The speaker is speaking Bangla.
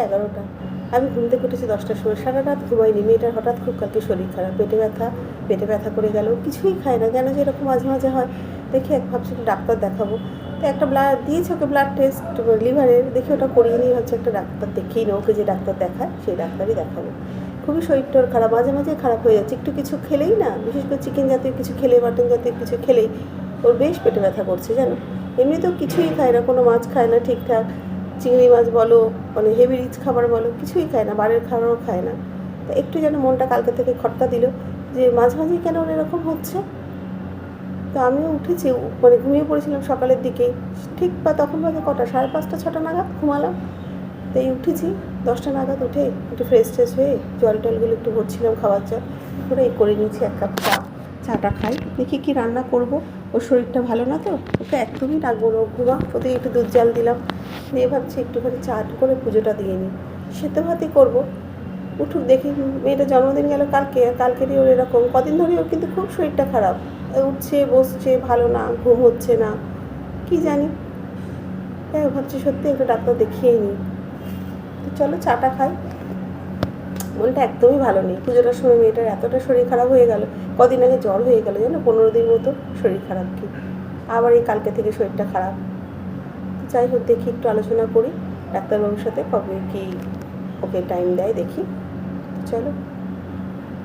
11টা। আমি ঘুম থেকে উঠেছি 10টার সময়, সারা রাত ঘুমাইনি। মেয়েটার হঠাৎ খুব কালকে শরীর খারাপ, পেটে ব্যথা করে গেল, কিছুই খায় না, কেন যে এরকম মাঝে মাঝে হয়। দেখে ভাবছি একটু ডাক্তার দেখাবো। তো একটা ব্লাড দিয়েছে ওকে, ব্লাড টেস্ট লিভারের, দেখি ওটা করিয়ে নিয়ে হচ্ছে একটা ডাক্তার দেখিয়ে নিই, ওকে যে ডাক্তার দেখায় সেই ডাক্তারই দেখাবো। খুবই শরীরটার খারাপ, মাঝে মাঝে খারাপ হয়ে যাচ্ছে, একটু কিছু খেলেই না, বিশেষ করে চিকেন জাতীয় কিছু খেলে, মাটন জাতীয় কিছু খেলেই ওর বেশ পেটে ব্যথা করছে জানো। এমনিতেও কিছুই খায় না, কোনো মাছ খায় না ঠিকঠাক, চিংড়ি মাছ বলো, মানে হেভি রিচ খাবার বলো, কিছুই খায় না, বাইরের খাবারও খায় না। তো একটু যেন মনটা কালকে থেকে খটকা দিল যে মাঝে মাঝেই কেন ওর এরকম হচ্ছে। তো আমিও উঠেছি, মানে ঘুমিয়ে পড়েছিলাম সকালের দিকেই, ঠিক বা তখন বাজে কটা, 5:30 6টা নাগাদ ঘুমালাম। তো এই উঠেছি 10টা নাগাদ, উঠে একটু ফ্রেশ ট্রেশ হয়ে জল টলগুলো একটু ভরছিলাম, খাবার জল করে এই করে নিয়েছি এক কাপ চাটা খাই। দেখি কি রান্না করব, ওর শরীরটা ভালো না তো, ওকে একদমই রাখবো না, ঘুমা, ওতে একটু দুধ জাল দিলাম, দিয়ে ভাবছি একটুখানি চাট করে পুজোটা দিয়ে নিই। সেদ্ধ ভাতই করবো। উঠুক দেখি, মেয়েটা জন্মদিন গেল কালকে, আর কালকেরই ওর এরকম, কদিন ধরে ওর কিন্তু খুব শরীরটা খারাপ, উঠছে বসছে ভালো না, ঘুম হচ্ছে না, কি জানি। তাই ভাবছি সত্যি একটা ডাক্তার দেখিয়েই নিই। তো চলো চাটা খাই। মনটা একদমই ভালো নেই, পুজোটার সময় মেয়েটার এতটা শরীর খারাপ হয়ে গেল, কদিন আগে জ্বর হয়ে গেল জানো, 15 দিন মতো শরীর খারাপ, কি আবার এই কালকে থেকে শরীরটা খারাপ। যাই হোক, দেখি একটু আলোচনা করি ডাক্তারবাবুর সাথে, কবে কি ওকে টাইম দেয় দেখি। চলো।